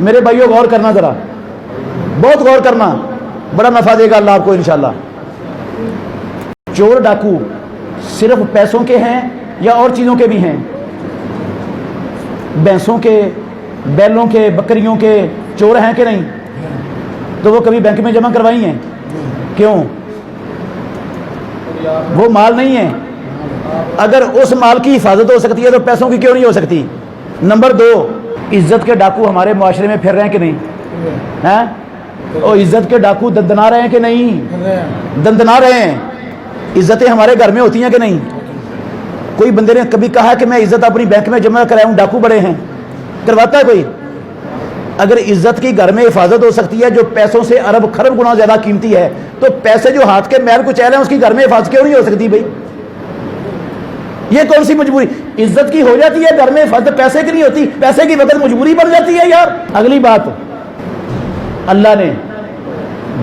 میرے بھائیوں غور کرنا ذرا، بہت غور کرنا، بڑا نفع دے گا اللہ آپ کو انشاءاللہ۔ چور ڈاکو صرف پیسوں کے ہیں یا اور چیزوں کے بھی ہیں؟ بھینسوں کے، بیلوں کے، بکریوں کے چور ہیں کہ نہیں؟ تو وہ کبھی بینک میں جمع کروائی ہیں؟ کیوں؟ وہ مال نہیں ہے۔ اگر اس مال کی حفاظت ہو سکتی ہے تو پیسوں کی کیوں نہیں ہو سکتی؟ نمبر 2، عزت کے ڈاکو ہمارے معاشرے میں پھر رہے ہیں کہ نہیں؟ ہیں؟ اور عزت کے ڈاکو دندنا رہے ہیں کہ نہیں؟ دندنا رہے ہیں۔ عزتیں ہمارے گھر میں ہوتی ہیں کہ نہیں؟ کوئی بندے نے کبھی کہا کہ میں عزت اپنی بینک میں جمع کراؤں، ڈاکو بڑے ہیں؟ کرواتا ہے کوئی؟ اگر عزت کی گھر میں حفاظت ہو سکتی ہے جو پیسوں سے ارب خرب گنا زیادہ قیمتی ہے، تو پیسے جو ہاتھ کے میل کچیل ہیں اس کی گھر میں حفاظت کیوں نہیں ہو سکتی بھائی؟ یہ کون سی مجبوری؟ عزت کی ہو جاتی ہے گھر میں حفاظت، پیسے کی نہیں ہوتی، پیسے کی وقت مجبوری بن جاتی ہے یار۔ اگلی بات، اللہ نے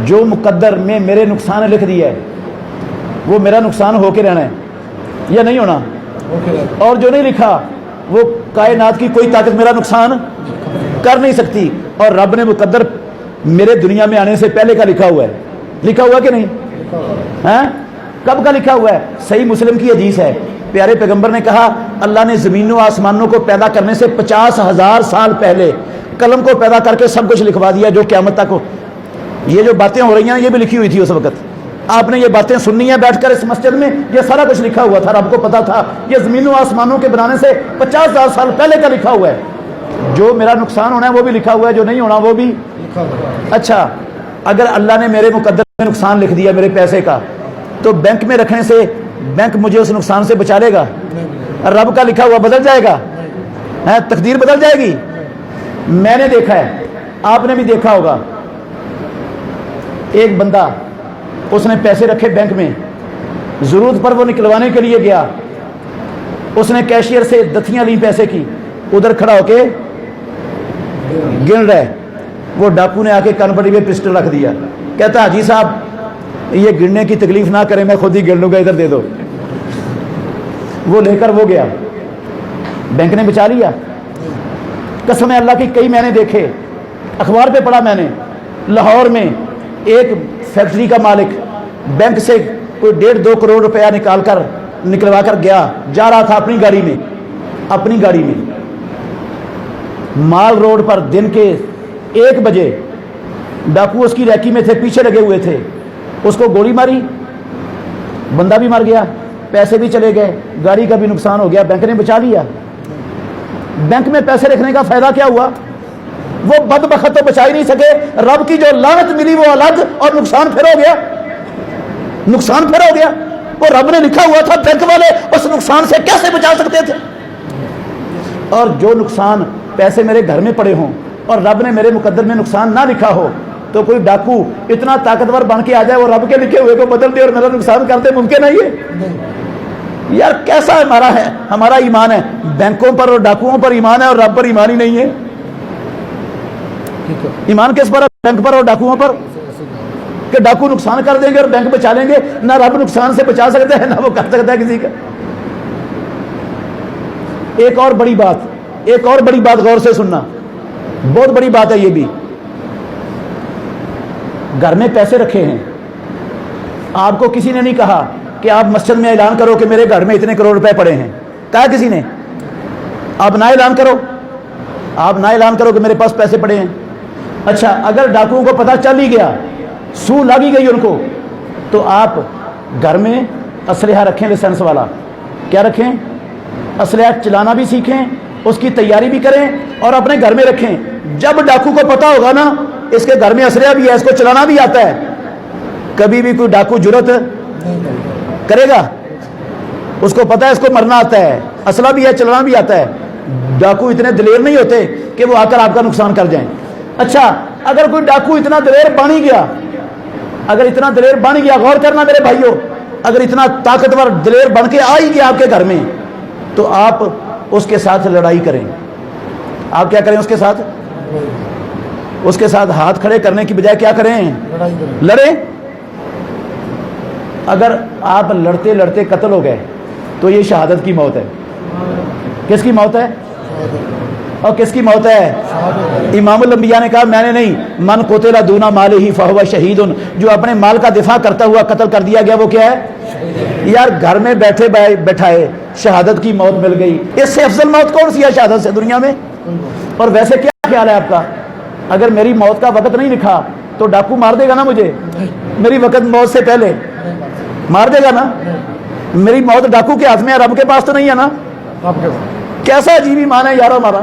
جو مقدر میں میرے نقصان لکھ دیا ہے وہ میرا نقصان ہو کے رہنا ہے یا نہیں ہونا؟ اور جو نہیں لکھا وہ کائنات کی کوئی طاقت میرا نقصان کر نہیں سکتی۔ اور رب نے مقدر میرے دنیا میں آنے سے پہلے کا لکھا ہوا ہے، لکھا ہوا کہ نہیں؟ ہاں، کب کا لکھا ہوا ہے؟ صحیح مسلم کی حدیث ہے، پیارے پیغمبر نے کہا اللہ نے زمینوں آسمانوں کو پیدا کرنے سے 50,000 سال پہلے قلم کو پیدا کر کے سب کچھ لکھوا دیا جو قیامت تک ہو۔ یہ جو باتیں ہو رہی ہیں یہ بھی لکھی ہوئی تھی اس وقت، آپ نے یہ باتیں سننی ہیں بیٹھ کر اس مسجد میں، یہ سارا کچھ لکھا ہوا تھا، رب کو پتا تھا یہ زمینوں آسمانوں کے بنانے سے 50,000 سال پہلے کا لکھا ہوا ہے۔ جو میرا نقصان ہونا ہے وہ بھی لکھا ہوا ہے، جو نہیں ہونا وہ بھی۔ اچھا، اگر اللہ نے میرے مقدر میں نقصان لکھ دیا میرے پیسے کا، تو بینک میں رکھنے سے بینک مجھے اس نقصان سے بچا لے گا؟ رب کا لکھا ہوا بدل جائے گا؟ تقدیر بدل جائے گی؟ میں نے دیکھا ہے، آپ نے بھی دیکھا ہوگا، ایک بندہ اس نے پیسے رکھے بینک میں، ضرورت پر وہ نکلوانے کے لیے گیا، اس نے کیشیئر سے دتھیاں لی پیسے کی، ادھر کھڑا ہو کے گن رہے، وہ ڈاکو نے آ کے کان پٹی پہ پسٹل رکھ دیا، کہتا حاجی صاحب یہ گننے کی تکلیف نہ کریں، میں خود ہی گن لوں گا، ادھر دے دو۔ وہ لے کر وہ گیا، بینک نے بچا لیا؟ قسم اللہ کی، کئی میں نے دیکھے، اخبار پہ پڑھا میں نے، لاہور میں ایک فیکٹری کا مالک بینک سے کوئی 1.5-2 کروڑ روپیہ نکلوا کر گیا، جا رہا تھا اپنی گاڑی میں، مال روڈ پر دن کے 1 بجے ڈاکو اس کی ریکی میں تھے، پیچھے لگے ہوئے تھے، اس کو گولی ماری، بندہ بھی مر گیا، پیسے بھی چلے گئے، گاڑی کا بھی نقصان ہو گیا، بینک نے بچا لیا۔ بینک میں پیسے رکھنے کا فائدہ کیا ہوا؟ وہ بدبخت تو بچا ہی نہیں سکے، رب کی جو لعنت ملی وہ الگ، اور نقصان پھر ہو گیا، نقصان پھر ہو گیا۔ وہ رب نے لکھا ہوا تھا، بینک والے اس نقصان سے کیسے بچا سکتے تھے؟ اور جو نقصان پیسے میرے گھر میں پڑے ہوں اور رب نے میرے مقدر میں نقصان نہ لکھا ہو، تو کوئی ڈاکو اتنا طاقتور بن کے آ جائے وہ رب کے لکھے ہوئے کو بدل دے اور میرا نقصان کر دے، ممکن ہے یہ؟ یار کیسا ہمارا ایمان ہے؟ بینکوں پر اور ڈاکوؤں پر ایمان ہے اور رب پر ایمان ہی نہیں ہے۔ ایمان کس پر ہے؟ بینک پر اور ڈاکوؤں پر، کہ ڈاکو نقصان کر دیں گے اور بینک بچا لیں گے؟ نہ رب نقصان سے بچا سکتا ہے نہ وہ کر سکتا ہے کسی کا۔ ایک اور بڑی بات غور سے سننا، بہت بڑی بات ہے یہ بھی۔ گھر میں پیسے رکھے ہیں، آپ کو کسی نے نہیں کہا کہ آپ مسجد میں اعلان کرو کہ میرے گھر میں اتنے کروڑ روپے پڑے ہیں، کہا کسی نے؟ آپ نہ اعلان کرو کہ میرے پاس پیسے پڑے ہیں۔ اچھا، اگر ڈاکوؤں کو پتہ چل ہی گیا، سو لگی گئی ان کو، تو آپ گھر میں اسلحہ رکھیں، لائسنس والا۔ کیا رکھیں؟ اسلحہ چلانا بھی سیکھیں، اس کی تیاری بھی کریں اور اپنے گھر میں رکھیں۔ جب ڈاکو کو پتا ہوگا نا اس کے گھر میں اسلحہ بھی ہے، اس کو چلانا بھی آتا ہے، کبھی بھی کوئی ڈاکو جرت کرے گا؟ اس کو پتا ہے اس کو مرنا آتا ہے، اسلحہ بھی ہے، چلانا بھی آتا ہے۔ ڈاکو اتنے دلیر نہیں ہوتے کہ وہ آ کر آپ کا نقصان کر جائیں۔ اچھا، اگر کوئی ڈاکو اتنا دلیر بن گیا، غور کرنا میرے بھائیوں، اگر اتنا طاقتور دلیر بن کے آ ہی گیا آپ کے گھر میں، تو آپ اس کے ساتھ لڑائی کریں۔ آپ کیا کریں؟ اس کے ساتھ ہاتھ کھڑے کرنے کی بجائے کیا کریں؟ لڑیں۔ اگر آپ لڑتے لڑتے قتل ہو گئے تو یہ شہادت کی موت ہے۔ کس کی موت ہے؟ اور کس کی موت ہے؟ امام الانبیاء نے کہا میں نے نہیں، من قتل دون مالہ فہو شہید، جو اپنے مال کا دفاع کرتا ہوا قتل کر دیا گیا وہ کیا ہے؟ یار گھر میں بیٹھے بیٹھائے شہادت کی موت مل گئی، اس سے افضل موت کون سی ہے شہادت سے دنیا میں؟ اور ویسے کیا خیال ہے آپ کا؟ اگر میری موت کا وقت نہیں لکھا تو ڈاکو مار دے گا نا مجھے؟ میری وقت موت سے پہلے مار دے گا نا؟ میری موت ڈاکو کے ہاتھ میں ہے، رب کے پاس تو نہیں ہے نا؟ آپ کے کیسا عجیب ایمان ہے یار ہمارا.